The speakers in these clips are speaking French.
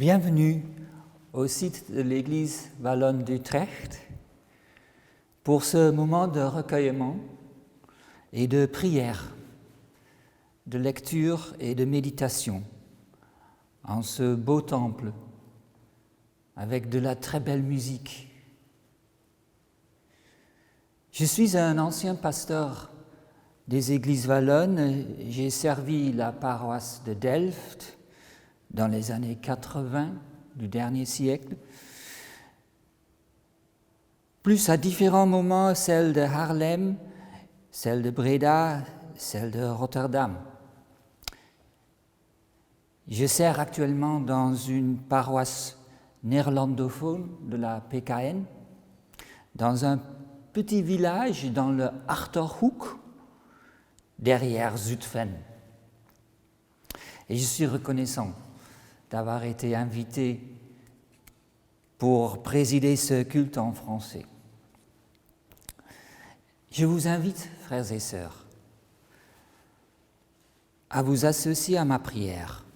Bienvenue au site de l'église wallonne d'Utrecht pour ce moment de recueillement et de prière, de lecture et de méditation en ce beau temple avec de la très belle musique. Je suis un ancien pasteur des églises wallonnes. J'ai servi la paroisse de Delft dans les années 80 du dernier siècle. plus à différents moments celle de Haarlem, celle de Breda, celle de Rotterdam. Je sers actuellement dans une paroisse néerlandophone de la PKN, dans un petit village dans le Achterhoek, derrière Zutphen. Et je suis reconnaissant d'avoir été invité pour présider ce culte en français. Je vous invite, frères et sœurs, à vous associer à ma prière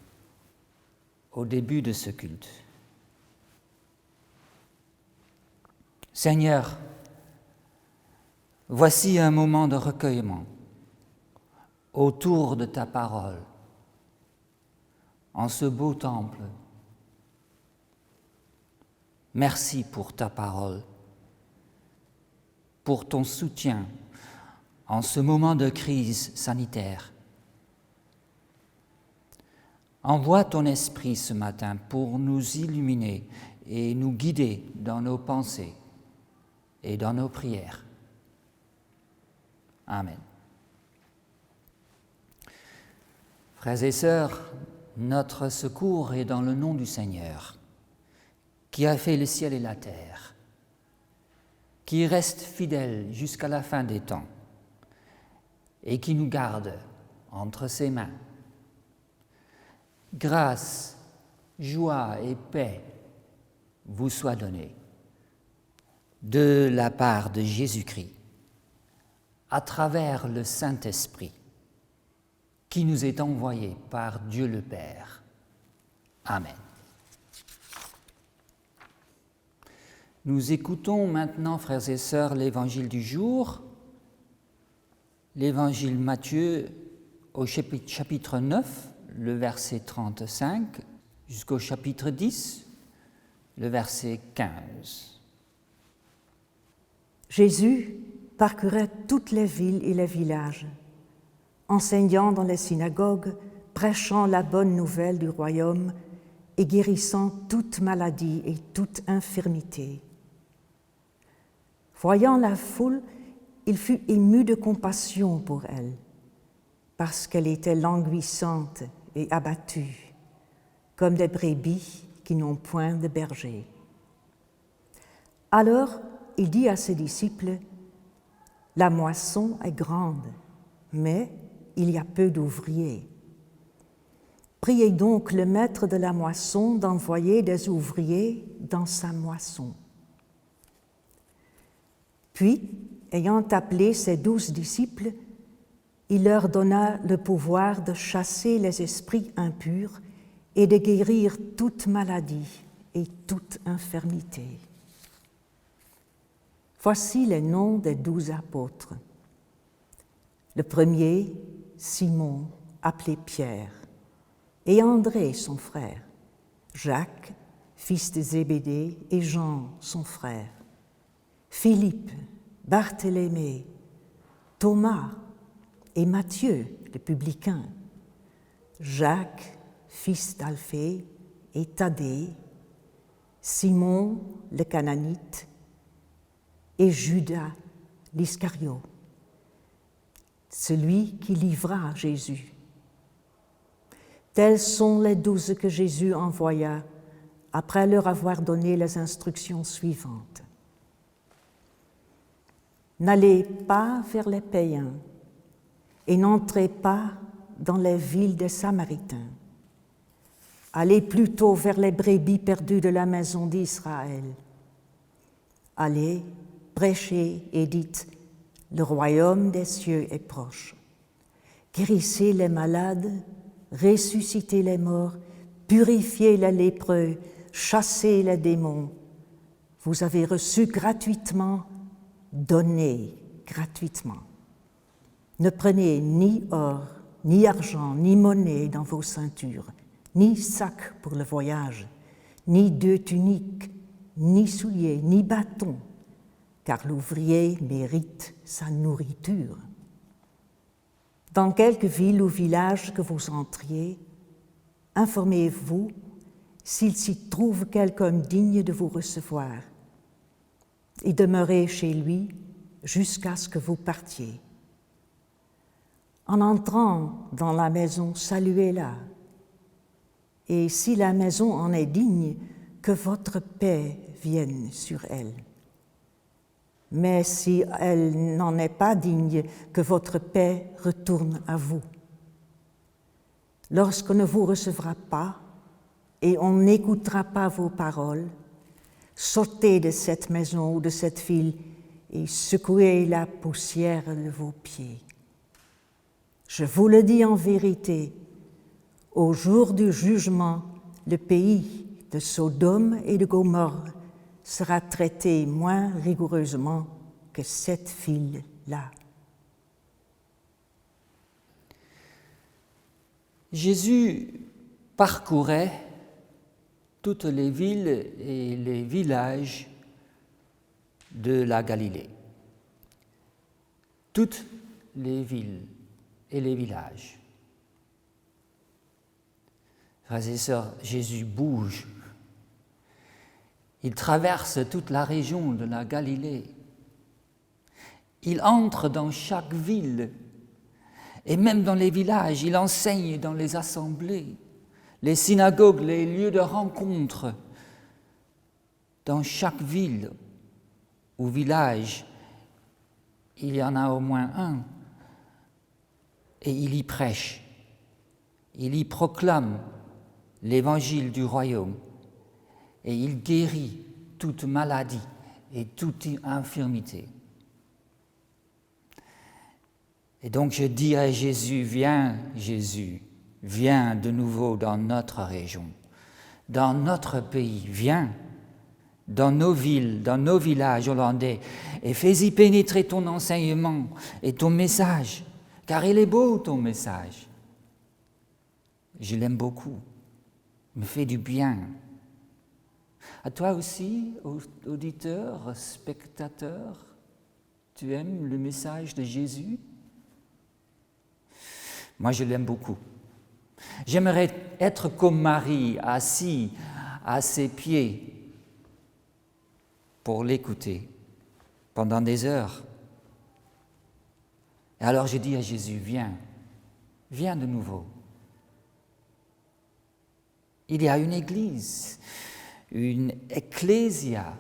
au début de ce culte. Seigneur, voici un moment de recueillement autour de ta parole, en ce beau temple. Merci pour ta parole, pour ton soutien en ce moment de crise sanitaire. Envoie ton esprit ce matin pour nous illuminer et nous guider dans nos pensées et dans nos prières. Amen. Frères et sœurs, notre secours est dans le nom du Seigneur, qui a fait le ciel et la terre, qui reste fidèle jusqu'à la fin des temps et qui nous garde entre ses mains. Grâce, joie et paix vous soient données de la part de Jésus-Christ, à travers le Saint-Esprit, qui nous est envoyé par Dieu le Père. Amen. Nous écoutons maintenant, frères et sœurs, l'évangile du jour, l'évangile Matthieu au chapitre 9, le verset 35, jusqu'au chapitre 10, le verset 15. Jésus parcourait toutes les villes et les villages, enseignant dans les synagogues, prêchant la bonne nouvelle du royaume et guérissant toute maladie et toute infirmité. Voyant la foule, il fut ému de compassion pour elle, parce qu'elle était languissante et abattue, comme des brebis qui n'ont point de berger. Alors il dit à ses disciples, « La moisson est grande, mais il y a peu d'ouvriers. Priez donc le maître de la moisson d'envoyer des ouvriers dans sa moisson. » Puis, ayant appelé ses 12 disciples, il leur donna le pouvoir de chasser les esprits impurs et de guérir toute maladie et toute infirmité. Voici les noms des 12 apôtres. Le premier, Simon, appelé Pierre, et André, son frère, Jacques, fils de Zébédée, et Jean, son frère, Philippe, Barthélemy, Thomas et Matthieu, le publicain, Jacques, fils d'Alphée, et Thaddée, Simon, le Cananite, et Judas, l'Iscario, celui qui livra Jésus. Tels sont les 12 que Jésus envoya après leur avoir donné les instructions suivantes. N'allez pas vers les païens et n'entrez pas dans les villes des Samaritains. Allez plutôt vers les brebis perdues de la maison d'Israël. Allez, prêchez et dites, le royaume des cieux est proche. Guérissez les malades, ressuscitez les morts, purifiez les lépreux, chassez les démons. Vous avez reçu gratuitement, donnez gratuitement. Ne prenez ni or, ni argent, ni monnaie dans vos ceintures, ni sac pour le voyage, ni 2 tuniques, ni souliers, ni bâtons, car l'ouvrier mérite sa nourriture. Dans quelque ville ou village que vous entriez, informez-vous s'il s'y trouve quelqu'un digne de vous recevoir. et demeurez chez lui jusqu'à ce que vous partiez. En entrant dans la maison, saluez-la. Et si la maison en est digne, que votre paix vienne sur elle. Mais si elle n'en est pas digne, que votre paix retourne à vous. Lorsqu'on ne vous recevra pas et on n'écoutera pas vos paroles, sortez de cette maison ou de cette ville et secouez la poussière de vos pieds. Je vous le dis en vérité, au jour du jugement, le pays de Sodome et de Gomorrhe sera traité moins rigoureusement que cette ville-là. Jésus parcourait toutes les villes et les villages de la Galilée. Toutes les villes et les villages. Frères et sœurs, Jésus bouge. Il traverse toute la région de la Galilée. Il entre dans chaque ville et même dans les villages. Il enseigne dans les assemblées, les synagogues, les lieux de rencontre. Dans chaque ville ou village, il y en a au moins un. Et il y prêche. Il y proclame l'évangile du royaume. Et il guérit toute maladie et toute infirmité. Et donc je dis à Jésus, viens de nouveau dans notre région, dans notre pays, viens dans nos villes, dans nos villages hollandais, et fais-y pénétrer ton enseignement et ton message, car il est beau ton message. Je l'aime beaucoup, il me fait du bien. À toi aussi, auditeur, spectateur, tu aimes le message de Jésus ? Moi, je l'aime beaucoup. J'aimerais être comme Marie, assis à ses pieds pour l'écouter pendant des heures. Et alors je dis à Jésus, viens de nouveau. Il y a une église, une ecclésia.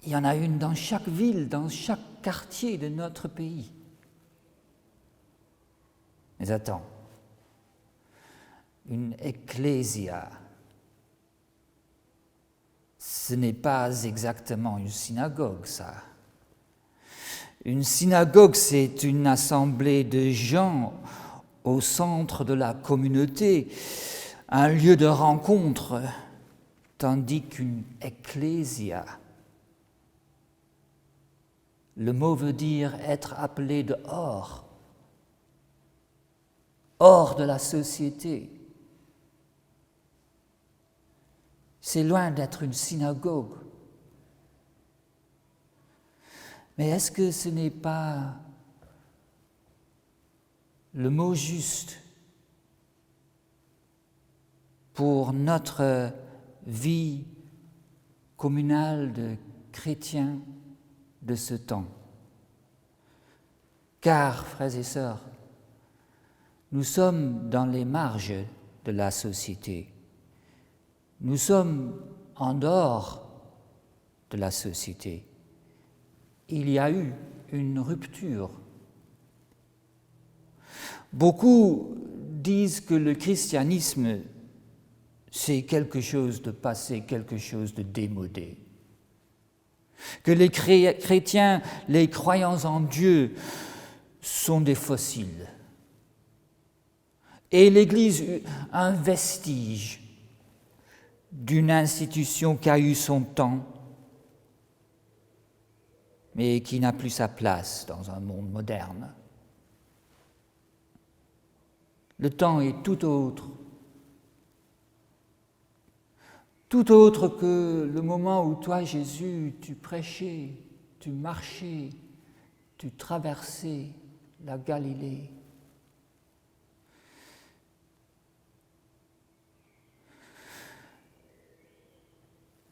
Il y en a une dans chaque ville, dans chaque quartier de notre pays. Mais attends, une ecclésia, ce n'est pas exactement une synagogue, ça. Une synagogue, c'est une assemblée de gens au centre de la communauté, un lieu de rencontre, tandis qu'une ecclésia, le mot veut dire être appelé dehors, hors de la société. C'est loin d'être une synagogue. Mais est-ce que ce n'est pas le mot juste pour notre vie communale de chrétiens de ce temps? Car, frères et sœurs, nous sommes dans les marges de la société. Nous sommes en dehors de la société. Il y a eu une rupture. Beaucoup disent que le christianisme, c'est quelque chose de passé, quelque chose de démodé. Que les chrétiens, les croyants en Dieu, sont des fossiles. Et l'Église, un vestige d'une institution qui a eu son temps, mais qui n'a plus sa place dans un monde moderne. Le temps est tout autre que le moment où toi, Jésus, tu prêchais, tu marchais, tu traversais la Galilée.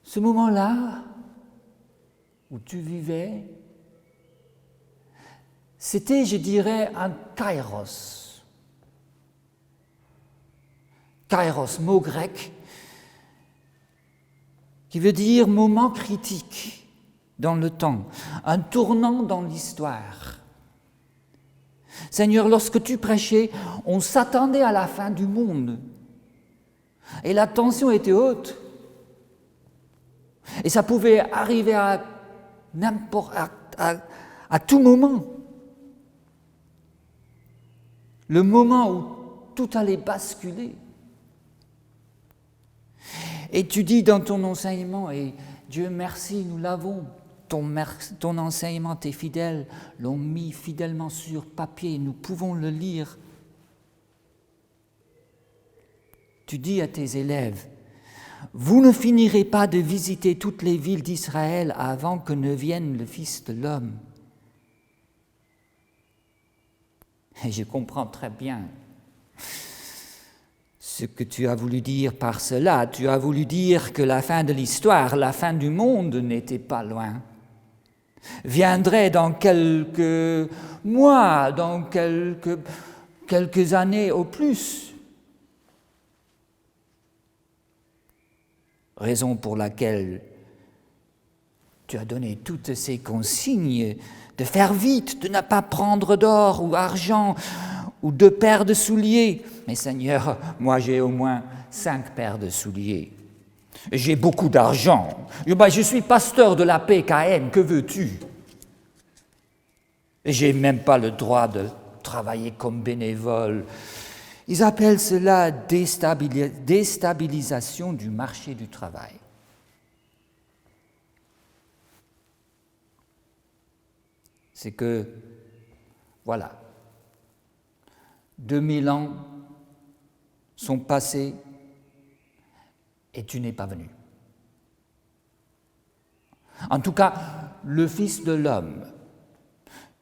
Ce moment-là, où tu vivais, c'était, je dirais, un kairos. Kairos, mot grec, qui veut dire moment critique dans le temps, un tournant dans l'histoire. Seigneur, lorsque tu prêchais, on s'attendait à la fin du monde. Et la tension était haute. Et ça pouvait arriver à tout moment. Le moment où tout allait basculer. Et tu dis dans ton enseignement, et Dieu merci, nous l'avons, ton enseignement, tes fidèles l'ont mis fidèlement sur papier, nous pouvons le lire. Tu dis à tes élèves, vous ne finirez pas de visiter toutes les villes d'Israël avant que ne vienne le Fils de l'homme. Et je comprends très bien ce que tu as voulu dire par cela. Tu as voulu dire que la fin de l'histoire, la fin du monde n'était pas loin. Viendrait dans quelques mois, dans quelques années au plus. Raison pour laquelle tu as donné toutes ces consignes de faire vite, de ne pas prendre d'or ou argent ou 2 paires de souliers. Mais Seigneur, moi j'ai au moins 5 paires de souliers. J'ai beaucoup d'argent. Je suis pasteur de la PKN, que veux-tu? Et j'ai même pas le droit de travailler comme bénévole. Ils appellent cela déstabilisation du marché du travail. C'est que, voilà, 2000 ans sont passés et tu n'es pas venu. En tout cas, le Fils de l'homme,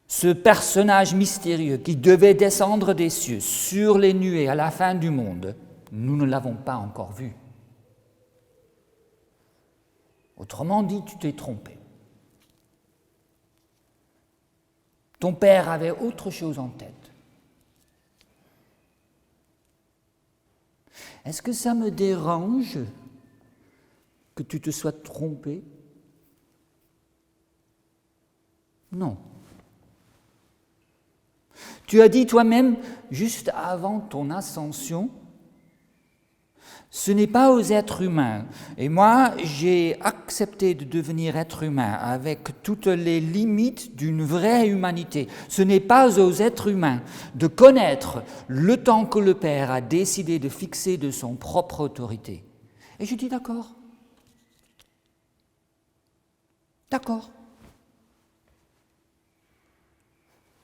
ce personnage mystérieux qui devait descendre des cieux sur les nuées à la fin du monde, nous ne l'avons pas encore vu. Autrement dit, tu t'es trompé. Ton père avait autre chose en tête. Est-ce que ça me dérange que tu te sois trompé? Non. Tu as dit toi-même, juste avant ton ascension, ce n'est pas aux êtres humains. Et moi, j'ai accepté de devenir être humain avec toutes les limites d'une vraie humanité. Ce n'est pas aux êtres humains de connaître le temps que le Père a décidé de fixer de son propre autorité. Et je dis d'accord. D'accord.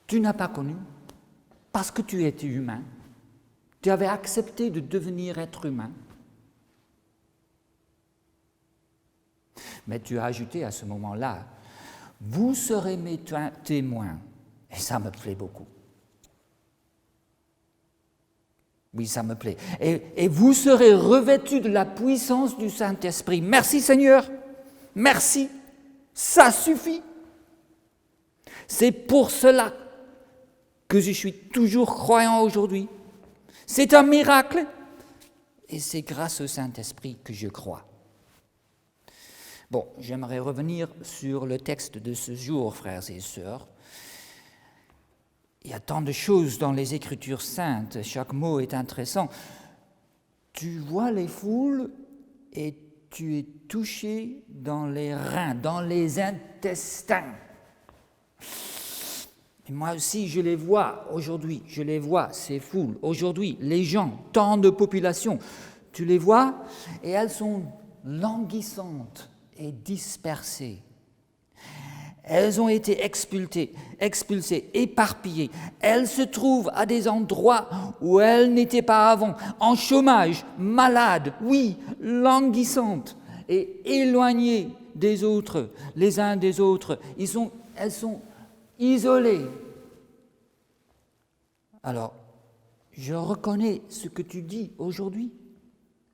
Tu n'as pas connu parce que tu étais humain. Tu avais accepté de devenir être humain. Mais tu as ajouté à ce moment-là, vous serez mes témoins. Et ça me plaît beaucoup. Oui, ça me plaît. Et vous serez revêtus de la puissance du Saint-Esprit. Merci Seigneur. Merci. Ça suffit. C'est pour cela que je suis toujours croyant aujourd'hui. C'est un miracle. Et c'est grâce au Saint-Esprit que je crois. Bon, j'aimerais revenir sur le texte de ce jour, frères et sœurs. Il y a tant de choses dans les Écritures saintes, chaque mot est intéressant. Tu vois les foules et tu es touché dans les reins, dans les intestins. Et moi aussi, je les vois aujourd'hui, je les vois, ces foules. Aujourd'hui, les gens, tant de populations, tu les vois et elles sont languissantes et dispersées. Elles ont été expulsées, éparpillées. Elles se trouvent à des endroits où elles n'étaient pas avant, en chômage, malades, oui, languissantes et éloignées des autres, les uns des autres. Elles sont isolées. Alors, je reconnais ce que tu dis aujourd'hui.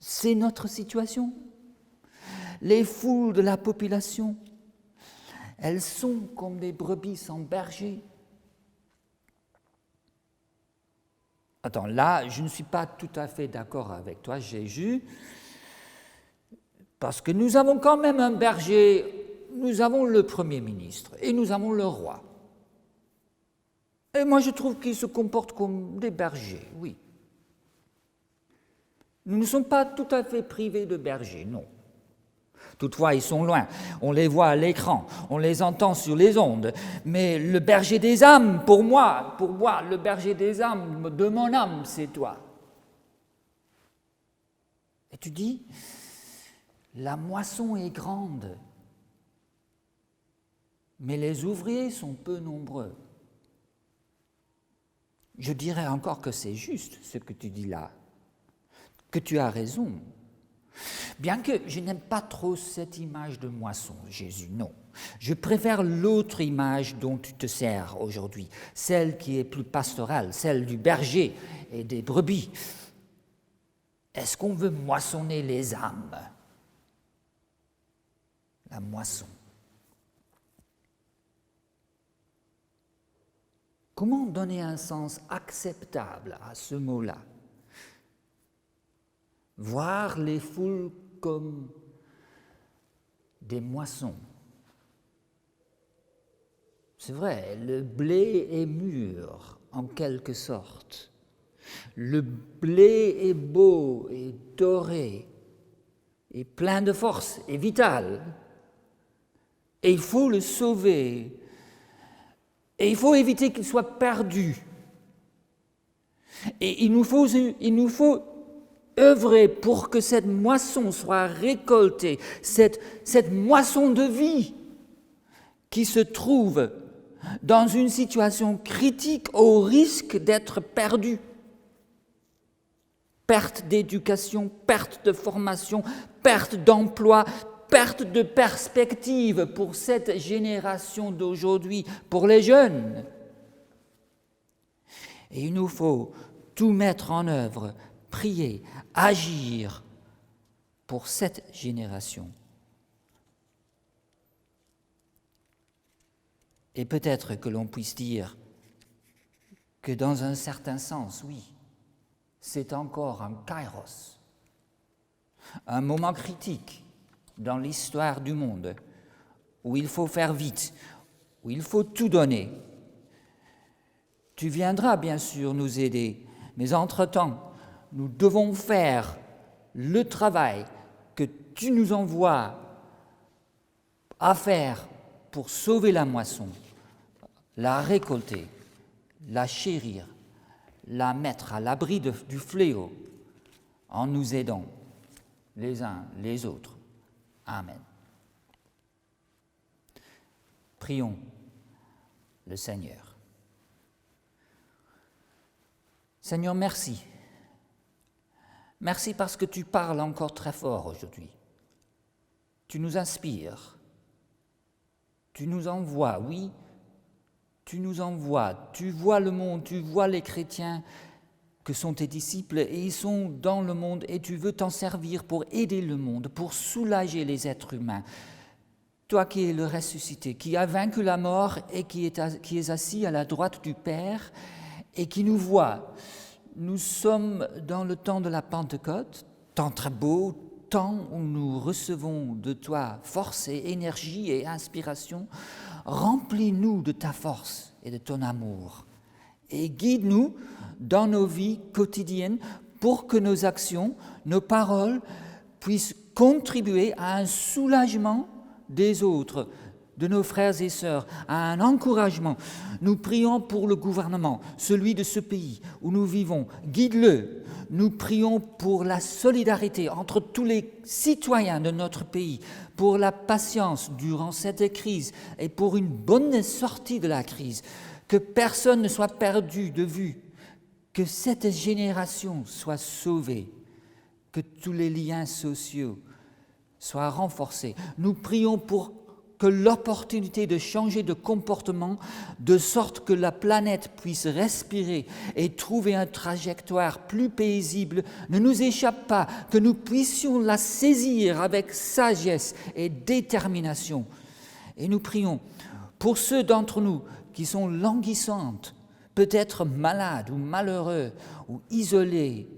C'est notre situation. Les foules de la population, Elles sont comme des brebis sans berger. Attends, là, je ne suis pas tout à fait d'accord avec toi, Jésus, parce que nous avons quand même un berger, nous avons le Premier ministre et nous avons le roi. Et moi, je trouve qu'ils se comportent comme des bergers, oui. Nous ne sommes pas tout à fait privés de bergers, non. Toutefois, ils sont loin, on les voit à l'écran, on les entend sur les ondes, mais le berger des âmes, pour moi, le berger des âmes de mon âme, c'est toi. Et tu dis, la moisson est grande, mais les ouvriers sont peu nombreux. Je dirais encore que c'est juste ce que tu dis là, que tu as raison. Bien que je n'aime pas trop cette image de moisson, Jésus, non. Je préfère l'autre image dont tu te sers aujourd'hui, celle qui est plus pastorale, celle du berger et des brebis. Est-ce qu'on veut moissonner les âmes? La moisson. Comment donner un sens acceptable à ce mot-là? Voir les foules comme des moissons. C'est vrai, le blé est mûr, en quelque sorte. Le blé est beau et doré, et plein de force et vital. Et il faut le sauver. Et il faut éviter qu'il soit perdu. Et il nous faut œuvrer pour que cette moisson soit récoltée, cette moisson de vie qui se trouve dans une situation critique au risque d'être perdue. Perte d'éducation, perte de formation, perte d'emploi, perte de perspective pour cette génération d'aujourd'hui, pour les jeunes. Et il nous faut tout mettre en œuvre, prier, agir pour cette génération. Et peut-être que l'on puisse dire que dans un certain sens, oui, c'est encore un kairos, un moment critique dans l'histoire du monde où il faut faire vite, où il faut tout donner. Tu viendras bien sûr nous aider, mais entre-temps, nous devons faire le travail que tu nous envoies à faire pour sauver la moisson, la récolter, la chérir, la mettre à l'abri du fléau, en nous aidant les uns les autres. Amen. Prions le Seigneur. Seigneur, merci. Merci parce que tu parles encore très fort aujourd'hui. Tu nous inspires. Tu nous envoies, oui, tu nous envoies. Tu vois le monde, tu vois les chrétiens que sont tes disciples et ils sont dans le monde et tu veux t'en servir pour aider le monde, pour soulager les êtres humains. Toi qui es le ressuscité, qui as vaincu la mort et qui es assis à la droite du Père et qui nous voit. Nous sommes dans le temps de la Pentecôte, temps très beau, temps où nous recevons de toi force et énergie et inspiration. Remplis-nous de ta force et de ton amour et guide-nous dans nos vies quotidiennes pour que nos actions, nos paroles puissent contribuer à un soulagement des autres, de nos frères et sœurs, à un encouragement. Nous prions pour le gouvernement, celui de ce pays où nous vivons. Guide-le. Nous prions pour la solidarité entre tous les citoyens de notre pays, pour la patience durant cette crise et pour une bonne sortie de la crise. Que personne ne soit perdu de vue, que cette génération soit sauvée, que tous les liens sociaux soient renforcés. Nous prions pour que l'opportunité de changer de comportement de sorte que la planète puisse respirer et trouver une trajectoire plus paisible ne nous échappe pas, que nous puissions la saisir avec sagesse et détermination Et nous prions pour ceux d'entre nous qui sont languissantes, peut-être malades ou malheureux ou isolés.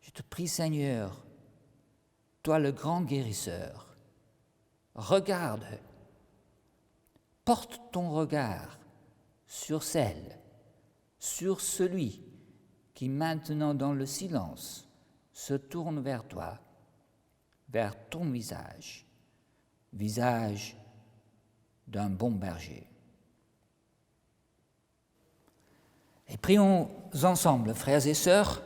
Je te prie, Seigneur, toi le grand guérisseur, regarde, porte ton regard sur celle, sur celui qui maintenant dans le silence se tourne vers toi, vers ton visage, visage d'un bon berger. Et prions ensemble, frères et sœurs,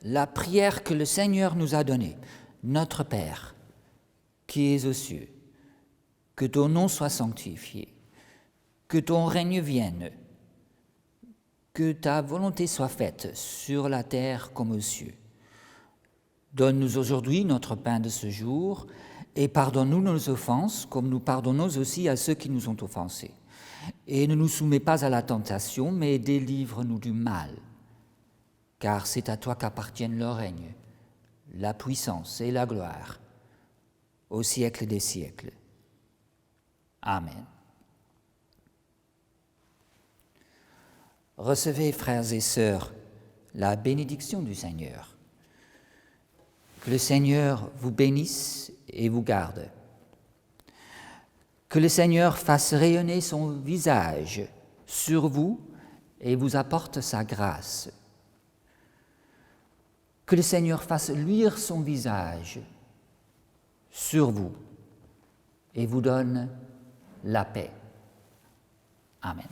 la prière que le Seigneur nous a donnée. Notre Père, qui es aux cieux, que ton nom soit sanctifié, que ton règne vienne, que ta volonté soit faite sur la terre comme aux cieux. Donne-nous aujourd'hui notre pain de ce jour et pardonne-nous nos offenses comme nous pardonnons aussi à ceux qui nous ont offensés. Et ne nous soumets pas à la tentation, mais délivre-nous du mal. Car c'est à toi qu'appartiennent le règne, la puissance et la gloire, au siècle des siècles. Amen. Recevez, frères et sœurs, la bénédiction du Seigneur. Que le Seigneur vous bénisse et vous garde. Que le Seigneur fasse rayonner son visage sur vous et vous apporte sa grâce. Que le Seigneur fasse luire son visage sur vous et vous donne la paix. Amen.